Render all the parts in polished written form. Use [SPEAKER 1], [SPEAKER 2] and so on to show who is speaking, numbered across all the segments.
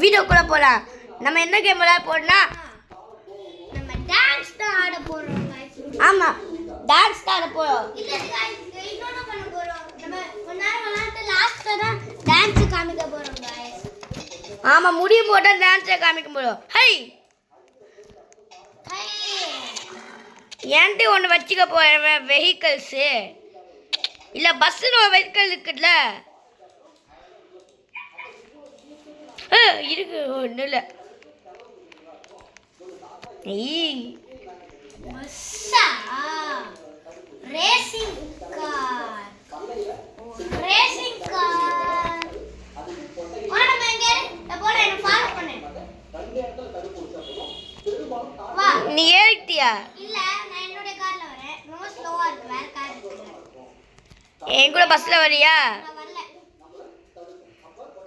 [SPEAKER 1] வீடியோக்குள்ள போலாம். நம்ம என்ன கேம் விளையாட போறோம்னா
[SPEAKER 2] நம்ம டான்ஸ் தான் ஆட போறோம் गाइस.
[SPEAKER 1] ஆமா டான்ஸ் தான் ஆட போறோம்.
[SPEAKER 2] இல்ல गाइस இன்னொன்னு பண்ண போறோம். நம்ம கொஞ்ச நேரம் விளையாட்டு லாஸ்ட்ல தான் டான்ஸ் காமிக்க போறோம் गाइस.
[SPEAKER 1] ஆமா முடியும் போட்டா டான்ஸே காமிக்க போறோம். ஹை
[SPEAKER 2] ஹை
[SPEAKER 1] ஏன்டி ஒன்று வச்சுக்க போகிறேன் வெஹிக்கல்ஸு இல்லை பஸ்ஸுன்னு ஒரு வெஹிக்கல் இருக்குல்ல இருக்கு ஒன்றும் இல்லை
[SPEAKER 2] பஸ்ஸா ரேசிங் கார் வாடா மேங்க போடா என்ன ஃபாலோ பண்ணு வா
[SPEAKER 1] நீ ஏறிட்டியா
[SPEAKER 2] இல்ல நான் என்னோட கார்ல வரேன் ரொம்ப ஸ்லோவா இருக்கு வேற கார் இருக்கு
[SPEAKER 1] என் கூட பஸ்ஸில் வரியா
[SPEAKER 2] நான் வரல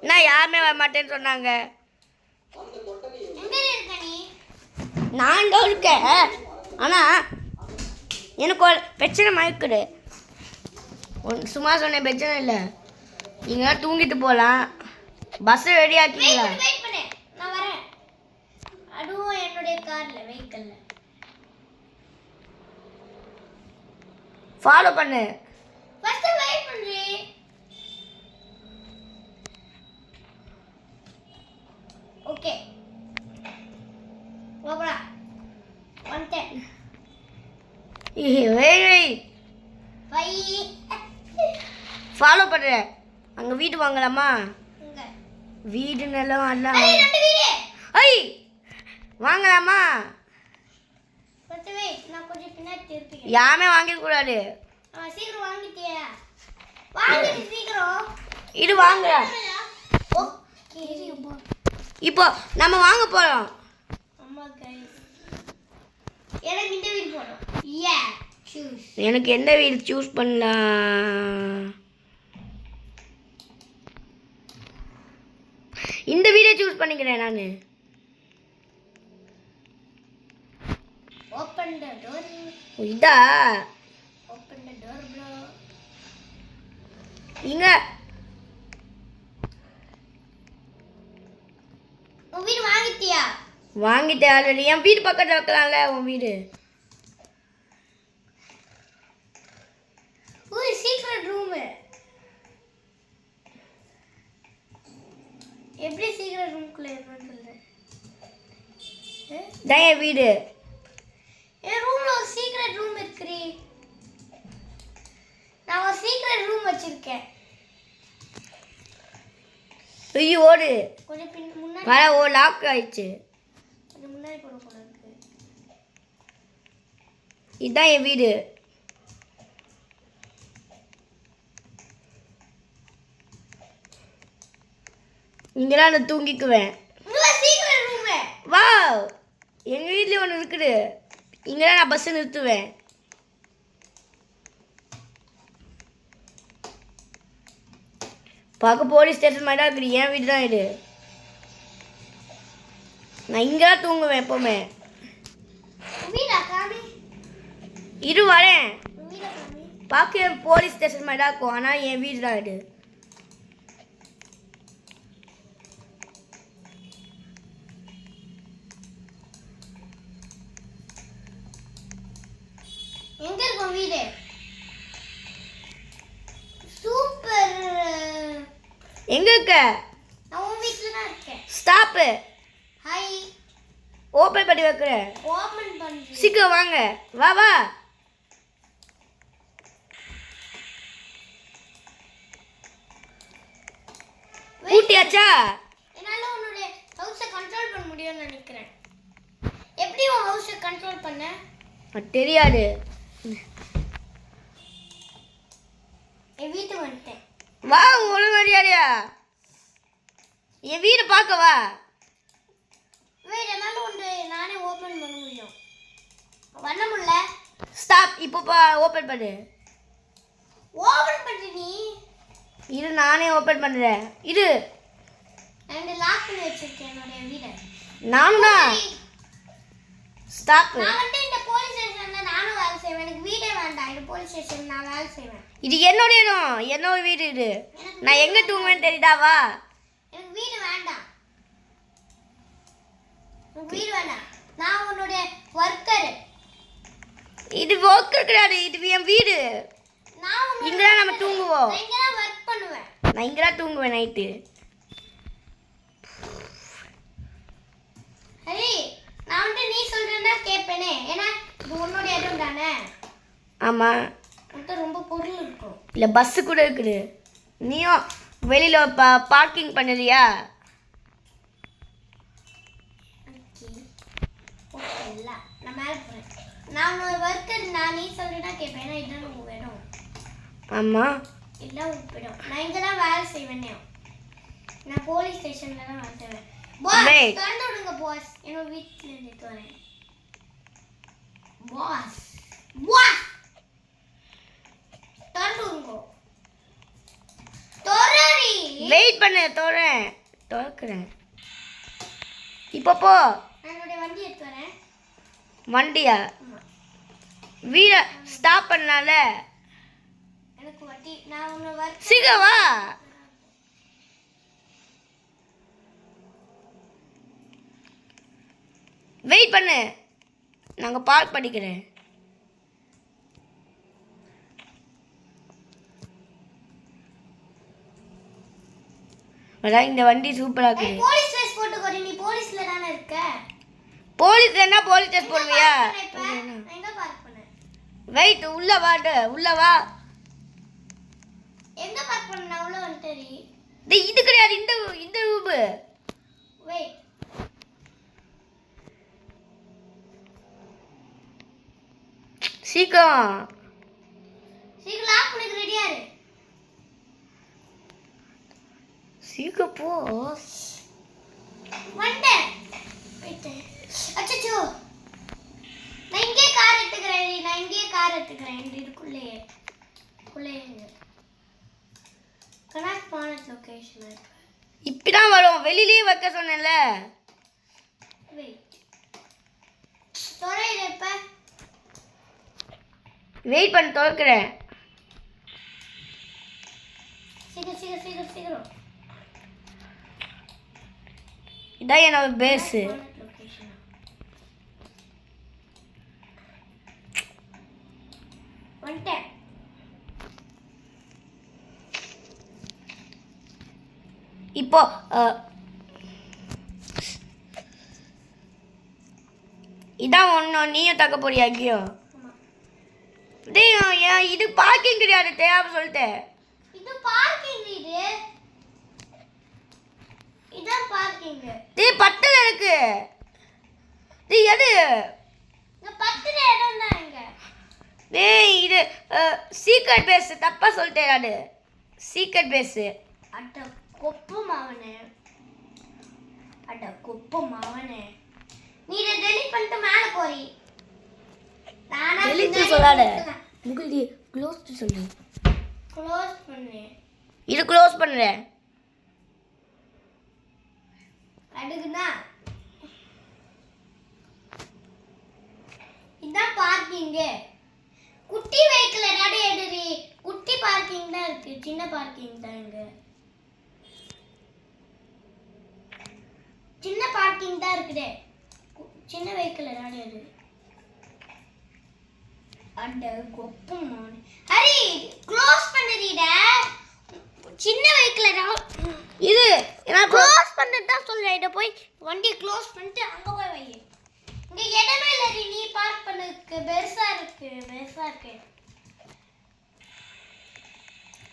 [SPEAKER 1] நான் யாருமே வர மாட்டேன்னு சொன்னாங்க
[SPEAKER 2] எங்க இருக்க நீ
[SPEAKER 1] நான் தான் இருக்கேன் ஆனால் எனக்கு ஒரு பிரச்சனை மயக்குது சும்மா சொன்னேன் பிரச்சனை இல்லை நீங்கள் தூங்கிட்டு போகலாம் பஸ்ஸை ரெடி ஆக்கிங்களா
[SPEAKER 2] வெயிட் பண்ணு நான் வரேன் அதுவும் என்னோட கார்ல வெஹிக்கிள்ல
[SPEAKER 1] ஃபாலோ பண்ணு
[SPEAKER 2] ஃபர்ஸ்ட் வெயிட் பண்ணு ஓகே ஓபரா 110
[SPEAKER 1] வெயிட்
[SPEAKER 2] பை
[SPEAKER 1] ஃபாலோ பண்ணுறேன் அங்கே வீடு வாங்கலாமா
[SPEAKER 2] இங்க
[SPEAKER 1] வீடு நிலம் எல்லாம்
[SPEAKER 2] அட ரெண்டு வீடு
[SPEAKER 1] ஐ வாங்கலாமா
[SPEAKER 2] ஃபர்ஸ்ட் வெயிட் நான் கொஞ்சம் பின்னாடி திருப்பிக்கிறேன்
[SPEAKER 1] யாருமே வாங்கிக்கூடாது
[SPEAKER 2] சீக்கிரம் வாங்கிட்டியா வாங்கிட்டு சீக்கிரம்
[SPEAKER 1] இது வாங்குறேன்
[SPEAKER 2] ஓகே
[SPEAKER 1] இப்போ நம்ம வாங்க போகிறோம்
[SPEAKER 2] அம்மா गाइस எனக்கு இந்த வீடு போறோம் யா சூஸ்
[SPEAKER 1] எனக்கு எந்த வீடு சூஸ் பண்ணலாம் இந்த வீடே சூஸ் பண்ணிக்கிறேன் நான்
[SPEAKER 2] ஓபன் தி டோர்
[SPEAKER 1] இதா
[SPEAKER 2] ஓபன் தி டோர் ப்ரோ
[SPEAKER 1] இங்க
[SPEAKER 2] உன் வீடு வாங்கிட்டியா
[SPEAKER 1] வாங்கிட்டேன் ஆல்ரெடி என் வீடு பக்கத்தில் வைக்கலாம்ல உன் வீடு
[SPEAKER 2] ஓ சீக்ரெட் ரூம் எப்படி சீக்ரெட் ரூம்க்குள்ள என்னன்னு சொல்லு
[SPEAKER 1] தான் என் வீடு
[SPEAKER 2] என் ரூம்ல ஒரு சீக்ரெட் ரூம் இருக்குடி நான் ஒரு சீக்ரெட் ரூம் வச்சிருக்கேன்
[SPEAKER 1] ஐயோ ஓடு
[SPEAKER 2] கொஞ்சம் முன்னாடி
[SPEAKER 1] வர ஓ லாக் ஆயிடுச்சு
[SPEAKER 2] கொஞ்சம் முன்னாடி போட போல இருக்கு
[SPEAKER 1] இதுதான் என் வீடு இங்கெல்லாம் நான் தூங்கிக்குவேன்
[SPEAKER 2] உள்ள சீக்ரெட் ரூம்
[SPEAKER 1] வா எங்கள் வீட்லேயே ஒன்று இருக்குது இங்கெல்லாம் நான் பஸ்ஸை நிறுத்துவேன் பார்க்க போலீஸ் ஸ்டேஷன் மாதிரி தான் இருக்குது என் வீடு தான் இது நான் இங்கே தான் தூங்குவேன் எப்போவுமே
[SPEAKER 2] வீடா காமி
[SPEAKER 1] இரு வரேன்
[SPEAKER 2] வீடா காமி
[SPEAKER 1] பார்க்க போலீஸ் ஸ்டேஷன் மாதிரி தான் இருக்கும் ஆனால் என் வீடு தான் இது
[SPEAKER 2] எங்க இருக்கு வீடு சூப்பர்
[SPEAKER 1] எங்கே இருக்க
[SPEAKER 2] நான் உன் வீட்ல தான் இருக்கேன்
[SPEAKER 1] ஸ்டாப்பு
[SPEAKER 2] ஹாய்
[SPEAKER 1] ஓப்பன் பண்ணி வைக்கிறேன்
[SPEAKER 2] ஓபன் பண்ணு
[SPEAKER 1] சீக்கிரம் வாங்க வா வா பூட்டியாச்சா
[SPEAKER 2] என்னால உன்னோட ஹவுஸை கண்ட்ரோல் பண்ண முடியும்னு நினைக்கிறேன் எப்படி உன் ஹவுஸை கண்ட்ரோல் பண்ண
[SPEAKER 1] தெரியாது
[SPEAKER 2] என் வீட்டுக்கு வந்துட்டேன்
[SPEAKER 1] வா ஒழுங்கு மரியாதையா என் வீடு பார்க்க வா
[SPEAKER 2] வெயிட் என்னால ஒன்று நானே ஓபன் பண்ண முடியும் பண்ண முடியல
[SPEAKER 1] ஸ்டாப் இப்போ ஓப்பன் பண்ணு
[SPEAKER 2] ஓபன் பண்ணு நீ
[SPEAKER 1] இரு நானே ஓப்பன் பண்ணுறேன் இரு
[SPEAKER 2] நான் லாக் பண்ணி வச்சிருக்கேன் என்னோட வீடை
[SPEAKER 1] நானும் தான் ஸ்டாப்
[SPEAKER 2] நான் வந்து இந்த போலீஸ் ஸ்டேஷன்ல நானும் வேலை செய்வேன் எனக்கு வீடே வேண்டாம் இந்த போலீஸ் ஸ்டேஷன் நான் வேலை செய்வேன்
[SPEAKER 1] இது என்னோட இடம் என்னோட வீடு இது நான் எங்கே தூங்குவேன்னு தெரியுதா வா
[SPEAKER 2] எனக்கு வீடு வேண்டாம் உன் வீடு வேணாம். நான் உன்னுடைய ஒர்க்கர்.
[SPEAKER 1] இது ஒர்க்கர் கிடையாது, இது என் வீடு.
[SPEAKER 2] நான்
[SPEAKER 1] இங்க தான் நம்ம தூங்குவோம்.
[SPEAKER 2] நான் இங்க தான் ஒர்க் பண்ணுவேன்.
[SPEAKER 1] நான் இங்க தான் தூங்குவேன் நைட்டு.
[SPEAKER 2] ஹரி, நான் வந்து நீ சொல்றேன்னா கேட்பேனே. ஏன்னா இது உன்னோட இடம் தானே.
[SPEAKER 1] ஆமா.
[SPEAKER 2] உன்கிட்ட ரொம்ப பொருள் இருக்கும்.
[SPEAKER 1] இல்லை பஸ்ஸு கூட இருக்குது. நீயும் வெளியில் பார்க்கிங் பண்ணுறியா?
[SPEAKER 2] நான் மேலே போகிறேன். நான் ஒரு ஒர்க்கர். நான் நீ சொல்றேன்னா கேட்பேன். ஏன்னா இதுதான் உங்க இடம்.
[SPEAKER 1] ஆமாம்.
[SPEAKER 2] இல்லை உங்க இடம். நான் இங்கே தான் வேலை செய்வேனே. நான் போலீஸ் ஸ்டேஷனில் தான் வேலை செய்வேன். பாஸ் திறந்து விடுங்க பாஸ். என்னோட வீட்டில் இருந்துட்டு வரேன். பாஸ் பாஸ் திறந்து விடுங்க. தோறி
[SPEAKER 1] வெயிட் பண்ணு, திறக்கிறேன். இப்போ போ.
[SPEAKER 2] என்னுடைய வண்டி எடுத்து வரேன்.
[SPEAKER 1] வண்டியா? வீட ஸ்டாப் பண்ணால
[SPEAKER 2] எனக்கு வண்டி. நான் உன்னை வர்க்
[SPEAKER 1] சீக்கிரம் வா. வெயிட் பண்ணு, நாங்கள் பார்க் பண்ணிக்கிறேன். அதான் இந்த வண்டி சூப்பராக இருக்குது.
[SPEAKER 2] போலீஸ் ட்ரெஸ் போட்டுக்கோ. நீ போலீஸ்ல தானே இருக்க.
[SPEAKER 1] போலீஸ் என்ன போலீஸ் ட்ரெஸ் போடுவியா?
[SPEAKER 2] எங்க பார்க் பண்ண?
[SPEAKER 1] வெயிட், உள்ள வாடு, உள்ள வா.
[SPEAKER 2] எங்க பார்க் பண்ண? நான் உள்ள வந்துட்டேன்.
[SPEAKER 1] டேய் இது கிடையாது, இந்த ரூபு.
[SPEAKER 2] வெயிட்.
[SPEAKER 1] சீக்கிரம்
[SPEAKER 2] லாக் பண்ணிக்க. ரெடியா இரு.
[SPEAKER 1] சீக்கிரம் போ.
[SPEAKER 2] வந்தேன். வெயிட். அச்சச்சோ. நான் இங்கே கார் எடுத்துக்கிறேன். இதுக்குள்ளே கனெக்ட் பண்ண லொகேஷன்.
[SPEAKER 1] இப்படிதான் வரும். வெளியிலேயே வைக்க சொன்னேன்ல.
[SPEAKER 2] வெயிட். தொலைல இப்ப.
[SPEAKER 1] வெயிட் பண்ணி திறக்கிறேன்.
[SPEAKER 2] சீக்கிரம்.
[SPEAKER 1] இதான் என்னோட பேஸு.
[SPEAKER 2] வந்துட்டேன்.
[SPEAKER 1] இப்போ இதான் ஒன்றும் நீயும் தக்க போறியா? ஐயோ டேய், இது பார்க்கிங் கிடையாது. தேவை சொல்லிட்டேன்.
[SPEAKER 2] இது பார்க்கிங். இதான் பார்க்கிங்.
[SPEAKER 1] டேய் பட்டல இருக்கு. டேய் எது?
[SPEAKER 2] இந்த பட்டல இடம் தான் இங்க.
[SPEAKER 1] டேய் இது சீக்ரெட் பேஸ். தப்பா சொல்லிட்டேன் நானு. Secret base.
[SPEAKER 2] அட குப்பை மாவனே. நீ இதை டெலீட் பண்ணிட்டு மேலே போறீ.
[SPEAKER 1] டெலீட் சொல்லாத. முகுல்டி க்ளோஸ் சொல்லு.
[SPEAKER 2] க்ளோஸ் பண்ணு.
[SPEAKER 1] இது க்ளோஸ் பண்றேன்.
[SPEAKER 2] அடுக்குனா இதான் பார்க்கிங். குட்டி வெஹிக்கிள் ஏதாவது எடுறி. குட்டி பார்க்கிங் தான் இருக்கு. சின்ன பார்க்கிங் தான் இங்க. சின்ன பார்க்கிங் தான் இருக்குதே. சின்ன வெஹிக்கிள் ஏதாவது எடு. அட கொப்பமா. ஹரி க்ளோஸ் பண்ணுறீடா. சின்ன வெஹிக்கிள் ஏதாவது
[SPEAKER 1] இது
[SPEAKER 2] நான் க்ளோஸ் பண்ணிட்டு தான் சொல்றேன். இதை போய் வண்டி க்ளோஸ் பண்ணிட்டு அங்கே போய் வை. இங்கே இடமே இல்லை. நீ பார்க் பண்ணதுக்கு பெருசா இருக்கு.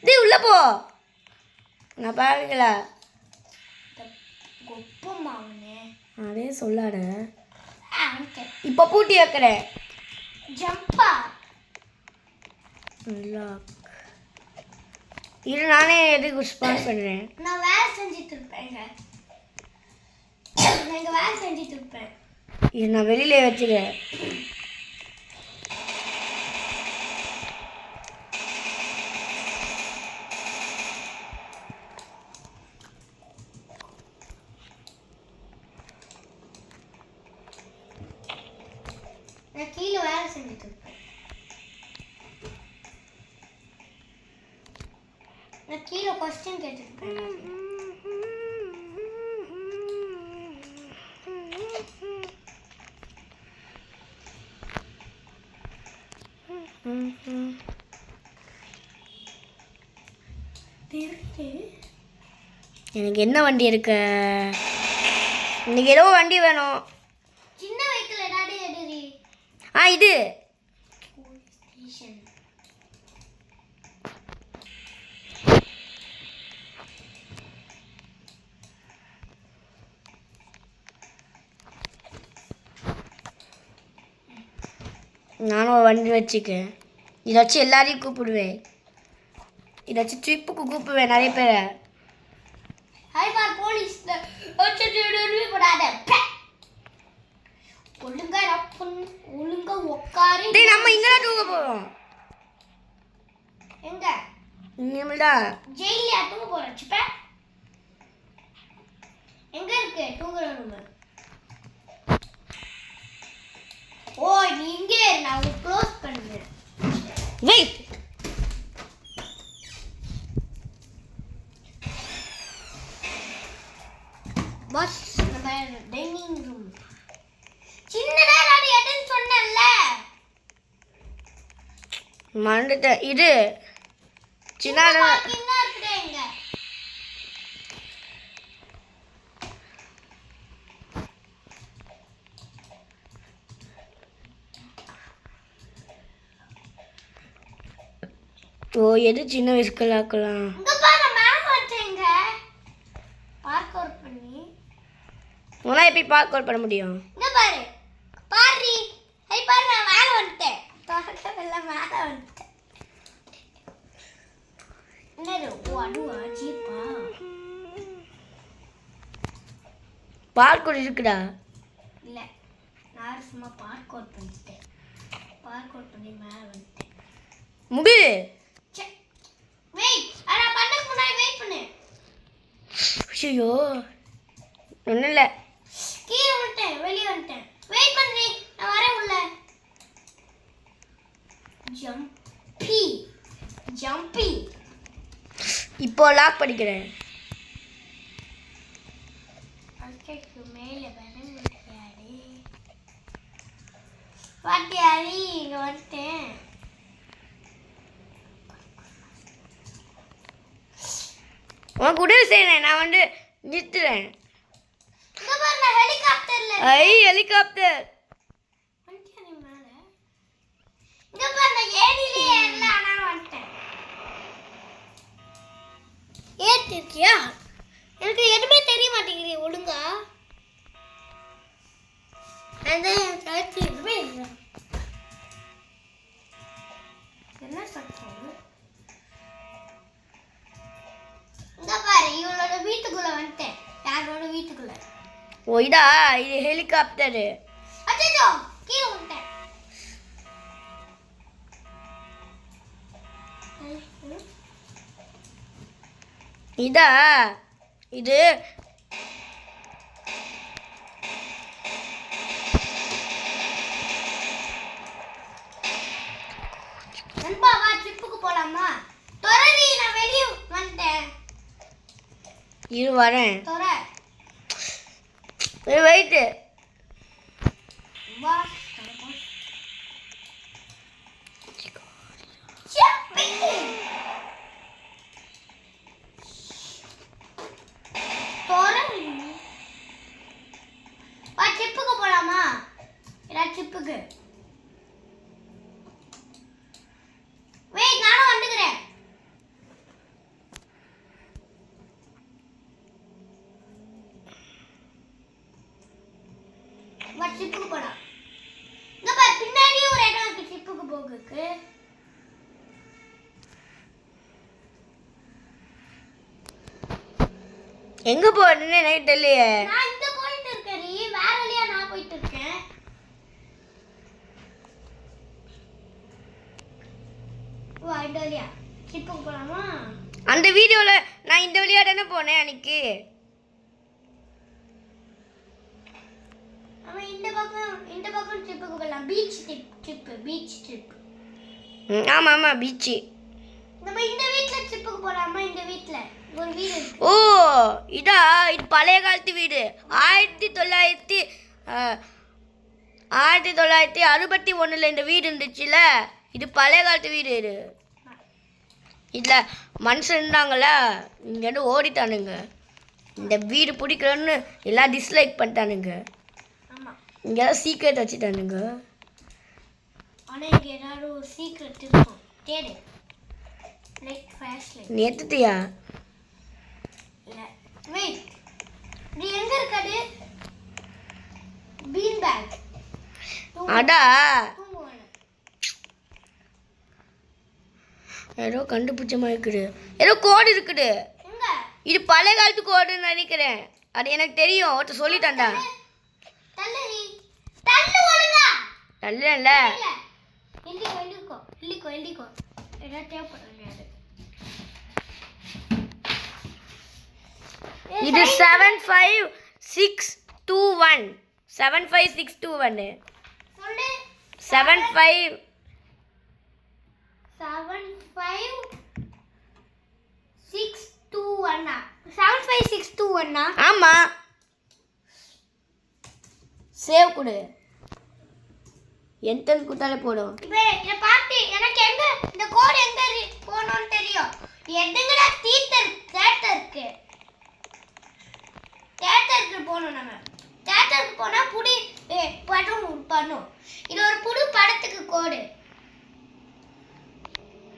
[SPEAKER 1] டேய் உள்ள போ. நான் பாருங்களா
[SPEAKER 2] கொப்பமா அவனே.
[SPEAKER 1] அதே சொல்லாட.
[SPEAKER 2] ஓகே.
[SPEAKER 1] இப்போ பூட்டி வைக்கிறேன்.
[SPEAKER 2] ஜம்பா.
[SPEAKER 1] இது நானே எதுக்கு ஸ்பான்ஸ் பண்ணுறேன்.
[SPEAKER 2] நான் வேலை செஞ்சுட்டு இருப்பேங்க.
[SPEAKER 1] இது நான் வெளியில வச்சுக்கிறேன்.
[SPEAKER 2] நான் கீழே வேலை செஞ்சுட்டு இருப்பேன். நான் கீழே கொஸ்டின் கேட்டுருப்பேன்.
[SPEAKER 1] எனக்கு என்ன வண்டி இருக்கு? இன்னைக்கு ஏதோ வண்டி வேணும்.
[SPEAKER 2] சின்ன வெஹிக்கிள் ஏதாவது எடுடி.
[SPEAKER 1] இது
[SPEAKER 2] ஸ்டேஷன்.
[SPEAKER 1] நானும் ஒரு வண்டி வச்சுக்கேன். இதை வச்சு எல்லாரையும் கூப்பிடுவேன். இதை வச்சு ட்ரிப்புக்கு கூப்பிடுவேன் நிறைய பேரை.
[SPEAKER 2] ஹாய் பார் போலீஸ் போடாத. ஒழுங்கா உட்காரு.
[SPEAKER 1] டேய் நம்ம இங்க தான் தூங்க போறோம்.
[SPEAKER 2] எங்க?
[SPEAKER 1] இனிமேல்தான்
[SPEAKER 2] ஜெயிலியா தூங்க போறோம். சிப்ப எங்க இருக்கு தூங்குற ரூம்? ஓ நீ இங்கே இரு, நான் உன்னை க்ளோஸ் பண்ணுறேன்.
[SPEAKER 1] வெயிட்.
[SPEAKER 2] பாஸ் நம்ம டைனிங் ரூம் சின்னதா நான் எடுன்னு சொன்னேன்ல.
[SPEAKER 1] மறந்துட்டேன். இது சின்ன
[SPEAKER 2] என்ன இருக்குடே இங்க?
[SPEAKER 1] ஓ எது சின்ன வயசுக்குள்ள ஆக்கலாம்.
[SPEAKER 2] இங்க பாரு மேல வந்துட்டேங்க. பார்க் அவுட் பண்ணி
[SPEAKER 1] உனா எப்படி பார்க் அவுட் பண்ண முடியும்?
[SPEAKER 2] இங்க பாரு பாரு. ஹை பாரு நான் மேல வந்துட்டேன். தோட்டத்துல மேல வந்துட்டேன். என்னது? ஓ அதுவா ஜீப்பா?
[SPEAKER 1] பார்க் அவுட் இருக்குடா.
[SPEAKER 2] இல்ல நான் சும்மா பார்க் அவுட் பண்ணிட்டேன். பார்க் அவுட் பண்ணி மேல வந்துட்டேன்.
[SPEAKER 1] முடி.
[SPEAKER 2] வெயிட். அட பண்ணக்கு முன்னாடி வெயிட் பண்ணு.
[SPEAKER 1] ஐயோ ஒன்றும் இல்லை.
[SPEAKER 2] கீழே வந்துட்டேன், வெளியே வந்துட்டேன். வெயிட் பண்ணுறீ, நான் வரேன் உள்ள. ஜம்பி ஜம்பி.
[SPEAKER 1] இப்போ லாக் பண்ணிக்கிறேன்.
[SPEAKER 2] அதுக்கு மேலே வர முடியாது. பாட்டியாரி இங்கே வந்துட்டேன்.
[SPEAKER 1] உனக்கு உதவி செய்யறேன். நான் வந்து நிறுத்துறேன்.
[SPEAKER 2] இங்க பாரு நான் ஹெலிகாப்டர்ல.
[SPEAKER 1] ஐ ஹெலிகாப்டர்.
[SPEAKER 2] வந்துட்டியா மேல? இங்க பாரு நான் ஏணிலே ஏறல, ஆனா வந்துட்டேன். ஏத்திருக்கியா? எனக்கு எதுவுமே தெரிய மாட்டேங்குது ஒழுங்கா. அந்த எதுவுமே இல்லை. என்ன சத்தம்? இங்க பாரு இவளோட வீட்டுக்குள்ள வந்துட்டேன். யாரோட வீட்டுக்குள்ள?
[SPEAKER 1] ஓ இதா இது ஹெலிகாப்டரு.
[SPEAKER 2] அச்சோ கீழே வந்துட்டேன்.
[SPEAKER 1] இதா இது
[SPEAKER 2] நண்பா வா ட்ரிப்புக்கு போலாமா? தொரடி நான் வெளிய வந்துட்டேன்.
[SPEAKER 1] இரு வரேன்.
[SPEAKER 2] தொர
[SPEAKER 1] வெயிட்.
[SPEAKER 2] வா சிப்பி. தொரடி வா ட்ரிப்புக்கு போலாமா? இல்ல ட்ரிப்புக்கு வெயிட் நானும் வந்துக்கிறேன். வா ட்ரிப்புக்கு போலாம். இங்க பாரு பின்னாடி ஒரு இடம் இருக்கு ட்ரிப்புக்கு போகிறதுக்கு.
[SPEAKER 1] எங்க போறேன்னு எனக்கு தெரியலையே.
[SPEAKER 2] நான் இங்க போயிட்டு இருக்கேன். வேற வழியா நான் போயிட்டு இருக்கேன். வா இந்த வழியா ட்ரிப்புக்கு போலாமா?
[SPEAKER 1] அந்த வீடியோல நான் இந்த வழியா தானே போனேன் அன்னைக்கு.
[SPEAKER 2] நம்ம இந்த பக்கம் ட்ரிப்புக்கு போலாம். Beach trip.
[SPEAKER 1] ஆமா ஆமா பீச்சு.
[SPEAKER 2] நம்ம இந்த வீட்ல ட்ரிப்புக்கு போலாமா? இந்த வீட்ல ஒரு வீடு இருக்கு.
[SPEAKER 1] ஓ இதா இது பழைய காலத்து வீடு. 1961 இந்த வீடு இருந்துச்சுல. இது பழைய காலத்து வீடு. இது இதில் மனுஷன் இருந்தாங்களா இங்கேருந்து ஓடிட்டானுங்க. இந்த வீடு பிடிக்கலன்னு எல்லாம் டிஸ்லைக் பண்ணிட்டானுங்க.
[SPEAKER 2] ஆமாம்.
[SPEAKER 1] இங்கெல்லாம் சீக்ரெட் வச்சுட்டானுங்க.
[SPEAKER 2] ஆனால் இங்கே ஏதாவது ஒரு சீக்ரெட் இருக்கும். தேடு. Like fashion.
[SPEAKER 1] நீ எடுத்துட்டியா?
[SPEAKER 2] இல்லை. வெயிட். நீ எங்கே இருக்காது? Bean bag.
[SPEAKER 1] அடா ஏதோ கண்டுபிடிச்ச மாதிரி இருக்குது. ஏதோ கோடு இருக்குது. இது பழைய காலத்து கோடுன்னு நினைக்கிறேன். அது எனக்கு தெரியும். ஒருத்தர் சொல்லிட்டான்டா. தள்ளல இது 75621 75621 75
[SPEAKER 2] 7561
[SPEAKER 1] ஆமா சேவ் கொடு. என்ட்ரன்ஸ் கொடுத்தாலே போடும்.
[SPEAKER 2] இப்போ இத பார்த்து எனக்கு எங்க இந்த கோட் எங்க போணும்னு தெரியும். எதுங்கடா தியேட்டருக்கு போணும். நம்ம தியேட்டருக்கு போனா புடி படம் பண்ணும். இது ஒரு புது படத்துக்கு கோடு.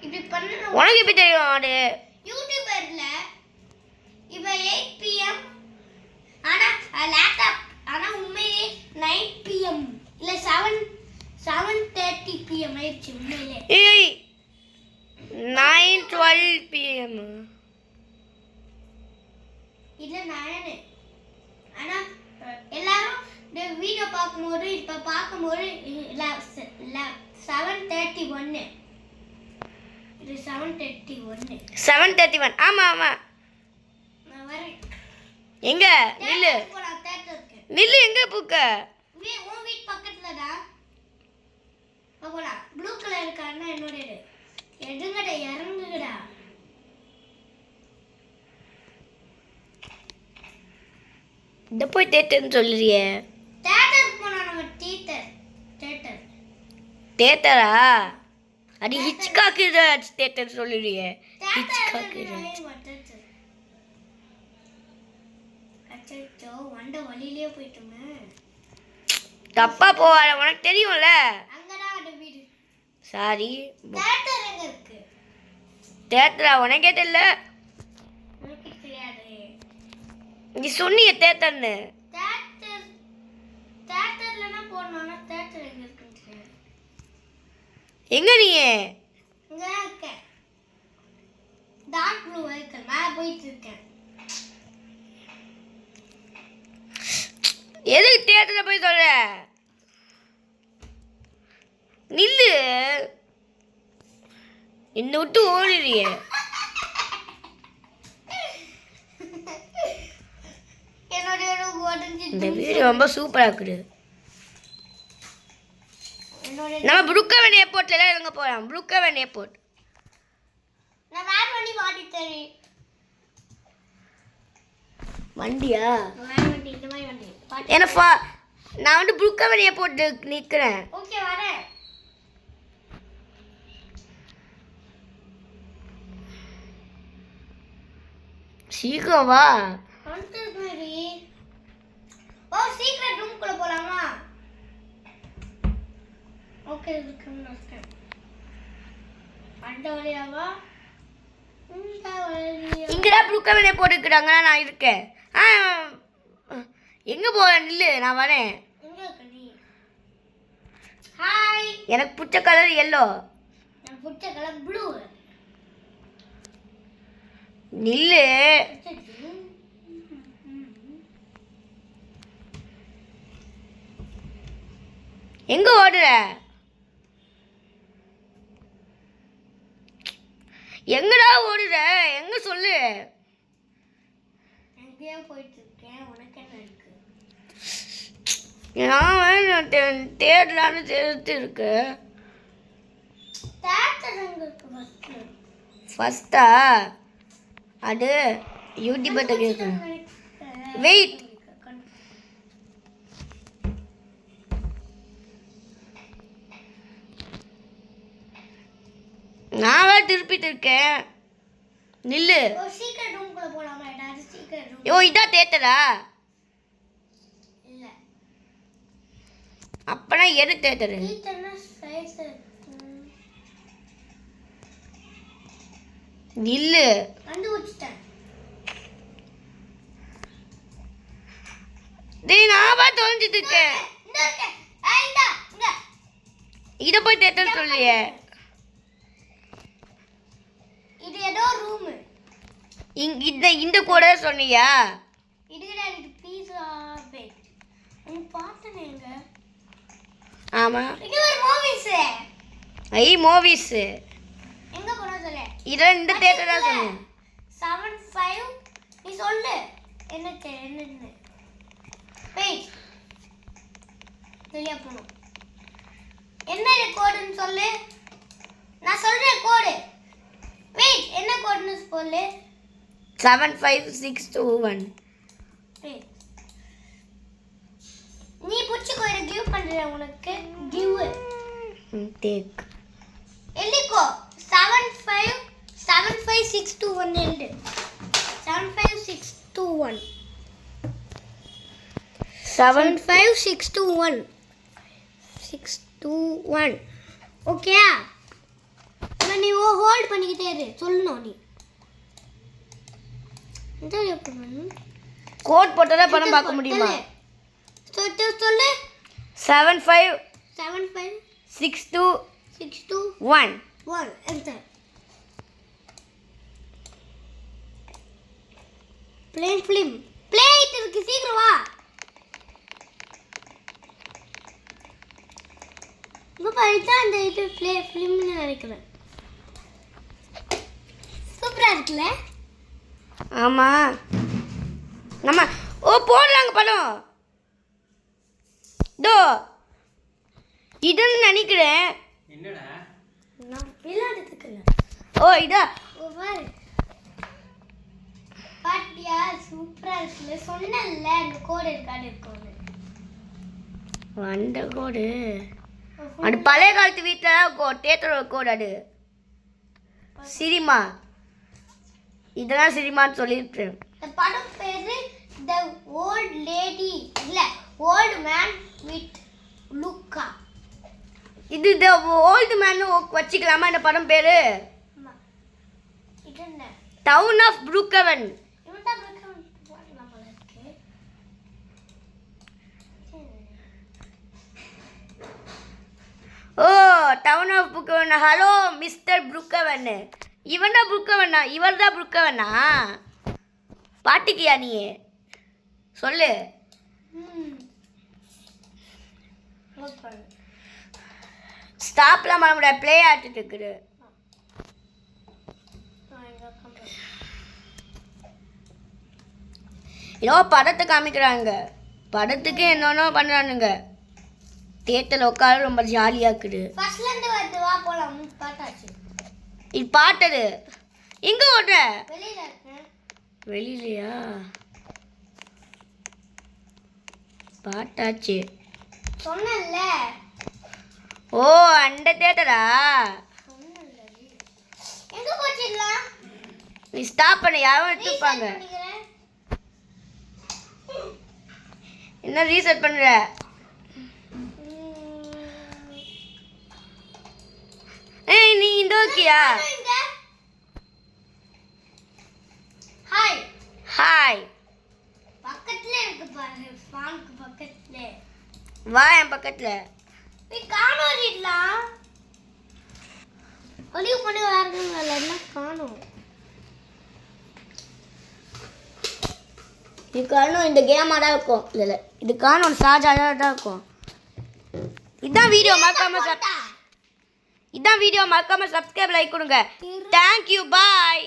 [SPEAKER 2] இப்படி பண்ணனும்.
[SPEAKER 1] உனக்கு எப்படி தெரியும்? அது
[SPEAKER 2] யூடியூபர்ல இப்போ 8 pm ஆனா லேப்டாப் ஆனா உண்மையிலே 9 pm இல்ல 7:30 pm ஆயிடுச்சு உண்மையிலே.
[SPEAKER 1] 9:12 pm
[SPEAKER 2] இல்ல 9. ஆனா எல்லாரும் இந்த வீடியோ பார்க்கும்போது இப்ப பார்க்கும்போது 7:31 இது 7:31
[SPEAKER 1] ஆமா ஆமா.
[SPEAKER 2] நான் வரேன்.
[SPEAKER 1] எங்க நில்லு
[SPEAKER 2] போலாம் தியேட்டருக்கு.
[SPEAKER 1] நில்லு. எங்க புக்க?
[SPEAKER 2] உன் வீட் பக்கத்துல தான். போலாம். ப்ளூ கலர் கார்னா என்னோட எடுங்கடா இறங்குங்கடா.
[SPEAKER 1] இந்த போய் தேட்டர்னு சொல்லுறியே.
[SPEAKER 2] தியேட்டருக்கு போனா நம்ம தியேட்டர்.
[SPEAKER 1] தேட்டரா? அது ஹிச்காக் தேட்டர் சொல்லுறியே. ஹிச்காக்
[SPEAKER 2] அச்சோ வண்ட வழியிலே போயிட்டோமே.
[SPEAKER 1] தப்பா போவாத உனக்கு தெரியும்ல.
[SPEAKER 2] அங்கதான் அந்த வீடு.
[SPEAKER 1] சாரி.
[SPEAKER 2] தியேட்டர் எங்க இருக்கு?
[SPEAKER 1] தேட்டரா? உனக்கே தெரியல.
[SPEAKER 2] எனக்கு தெரியாது.
[SPEAKER 1] நீ சொன்னிய தேட்டர்னு.
[SPEAKER 2] தியேட்டர்லனா போறோம்னா தியேட்டர் எங்க இருக்குன்னு தெரியாது.
[SPEAKER 1] எங்க நீ?
[SPEAKER 2] இங்க இருக்கேன். டார்க் ப்ளூ வெஹிக்கிள் மேல போயிட்டு இருக்கேன்.
[SPEAKER 1] எதுக்கு தியேட்டர்ல போய் சொல்ற? நில்லு. என்ன விட்டு ஓடிறியே. இந்த வீடு ரொம்ப சூப்பரா இருக்குது. நம்ம புருக்கவன் ஏர்போர்ட்ல எல்லாம் இறங்க போறோம். புருக்கவன் ஏர்போர்ட்.
[SPEAKER 2] நான் வேற வண்டி மாட்டி தரேன்.
[SPEAKER 1] வண்டியா?
[SPEAKER 2] வேற வண்டி இந்த மாதிரி வண்டி.
[SPEAKER 1] என்ன நான் வந்து புருக்கவன் ஏர்போர்ட் நிக்கிறேன்.
[SPEAKER 2] ஓகே வரேன்.
[SPEAKER 1] சீக்கிரம் வா.
[SPEAKER 2] ஓ சீக்ரெட் ரூம் குள்ள போலாமா? ஓகே இதுக்குன்னு இருக்கேன். அந்த வழியாவா? இந்த வழியா.
[SPEAKER 1] இங்கடா புருக்கவன் ஏர்போர்ட் இருக்குறாங்க. நான் இருக்கேன். எங்க போற? நில்லு. நான் வரேன்.
[SPEAKER 2] எங்க இருக்க நீ? ஹாய்.
[SPEAKER 1] எனக்கு பிடிச்ச கலர் yellow.
[SPEAKER 2] எனக்கு பிடிச்ச கலர் ப்ளூ.
[SPEAKER 1] நில்லு. எங்க ஓடுற? எங்கடா ஓடுற? எங்க சொல்லு.
[SPEAKER 2] எங்கேயோ போயிட்டு இருக்கேன். உனக்கு என்ன இருக்கு?
[SPEAKER 1] நான் தேடலான்னு தெரிஞ்சு இருக்கு.
[SPEAKER 2] தேட்டர் எங்க இருக்கு
[SPEAKER 1] ஃபர்ஸ்டா? அது யூடியூபர் இருக்கு. வெயிட். நான் திருப்பிட்டு இருக்கேன். நில்லு.
[SPEAKER 2] சீக்கிரம் ரூம் குள்ள போலாமா? ஏதாவது சீக்கிரம் ரூம்
[SPEAKER 1] ஓ இதான் தேட்டரா?
[SPEAKER 2] இல்ல
[SPEAKER 1] அப்பனா எது தேட்டரு?
[SPEAKER 2] தியேட்டர்னா சைஸ்
[SPEAKER 1] இல்ல
[SPEAKER 2] கண்டுபிடிச்சிட்டேன்.
[SPEAKER 1] டேய் நான் தொலைஞ்சிட்டு இருக்கேன்.
[SPEAKER 2] இந்த இருக்கு. ஐந்தா இங்க.
[SPEAKER 1] இத போய் தேட்டர் சொல்லியே.
[SPEAKER 2] இது ஏதோ ரூம்.
[SPEAKER 1] இந்த கூட சொன்னியா?
[SPEAKER 2] இதுக்குடா இது பீஸா வெயிட். நீ பார்த்தனேங்க.
[SPEAKER 1] ஆமா.
[SPEAKER 2] இது ஒரு மூவிஸ்.
[SPEAKER 1] மூவிஸ்.
[SPEAKER 2] எங்க போறா சொல்ல?
[SPEAKER 1] இதெல்லாம் இந்த தேட்டர் தான் சொன்னேன்.
[SPEAKER 2] 75 நீ சொல்லு. என்னன்னு வெயிட். வெளிய போணும். என்ன கோடுன்னு சொல்லு. நான் சொல்றேன் கோடு. வெயிட் என்ன கோடுன்னு சொல்லு.
[SPEAKER 1] 75621.
[SPEAKER 2] வெயிட். நீ புடிச்சுக்கோ இத கிவ் பண்றேன் உனக்கு. கிவ்.
[SPEAKER 1] டேக்.
[SPEAKER 2] எல்லிக்கோ 75621 எழுது. 75621. 75621. 621. ஓகே. நீ ஹோல்ட் பண்ணிக்கிட்டே இரு. சொல்லணும் நீ. இந்த எப்படி பண்ணு?
[SPEAKER 1] கோட் போட்டதா படம் பார்க்க முடியுமா?
[SPEAKER 2] சொல்லு.
[SPEAKER 1] 75621.
[SPEAKER 2] 1 enter. Play film. Play it இருக்கு சீக்கிரம் வா. இதான் அந்த இது ப்ளே ஃபிலிம்னு நினைக்கிறேன். சூப்பரா இருக்குல்ல?
[SPEAKER 1] ஆமா. நம்ம போடுறாங்க படம். டோ இதுன்னு நினைக்கிறேன்.
[SPEAKER 3] என்னடா?
[SPEAKER 2] நான் விளையாடுறதுக்கு இல்ல.
[SPEAKER 1] இதா.
[SPEAKER 2] பாரு. பாட்டியா சூப்பரா இருக்குல்ல? சொன்னேன்ல அந்த கோடு இருக்குன்னு.
[SPEAKER 1] அந்த கோடு அது பழைய காலத்து வீட்டில் தேட்டரோட கோடு அது. சினிமா இதெல்லாம் சினிமான்னு சொல்லியிருக்கேன்.
[SPEAKER 2] இந்த படம் பேரு த ஓல்ட் லேடி இல்ல ஓல்ட் மேன் வித் லுக்கா.
[SPEAKER 1] இது த ஓல்டு மேன் வச்சுக்கலாமா இந்த படம் பேரு?
[SPEAKER 2] இது என்ன?
[SPEAKER 1] டவுன் ஆஃப் புரூக்கவன்.
[SPEAKER 2] இவன்டா புரூக்கவன் போடலாம் போல இருக்கு.
[SPEAKER 1] டவுன் ஆஃப் புரூக்கவன். ஹலோ மிஸ்டர் புரூக்கவன். இவன் தான் புரூக்கவனா? இவர் தான் புரூக்கவனா? பாட்டிக்கியா நீ சொல்லு. ஸ்டாப்லாம் பண்ண முடியாது. ப்ளே ஆகிட்டு இருக்குது. ஏதோ படத்தை காமிக்கிறாங்க. படத்துக்கு என்னென்னோ பண்ணுறானுங்க. தேட்டரில் உட்கார ரொம்ப ஜாலியாக இருக்குது.
[SPEAKER 2] ஃபர்ஸ்ட்ல இருந்து வந்து வா போலாம். பாட்டாச்சு.
[SPEAKER 1] இது பாட்டது எங்கே ஓடுற?
[SPEAKER 2] வெளியில இருக்கு.
[SPEAKER 1] வெளியிலையா? பாட்டாச்சு.
[SPEAKER 2] சொன்னேன்ல.
[SPEAKER 1] அந்த தேட்டரா?
[SPEAKER 2] சொன்னேன்ல. எங்க போச்சிடலாம்?
[SPEAKER 1] நீ ஸ்டாப் பண்ண யாரும் எடுத்துப்பாங்க. என்ன ரீசெட் பண்ணுற? நீ இந்த ஓகேயா?
[SPEAKER 2] ஹாய்.
[SPEAKER 1] ஹாய்.
[SPEAKER 2] பக்கத்துல இருக்கு பாரு. ஃபான்க்கு பக்கத்துல.
[SPEAKER 1] வா என் பக்கத்தில்.
[SPEAKER 2] நீ காணோம். ஒளிவு பண்ணி வரணும் என்ன காணோம்.
[SPEAKER 1] இது காரணம் இந்த கேமாக தான் இருக்கும். இல்லை இது காரணம் சாஜாக தான் இருக்கும். இதான் வீடியோ மறக்காம சப்ஸ்கிரைப் லைக் கொடுங்க. Thank you bye.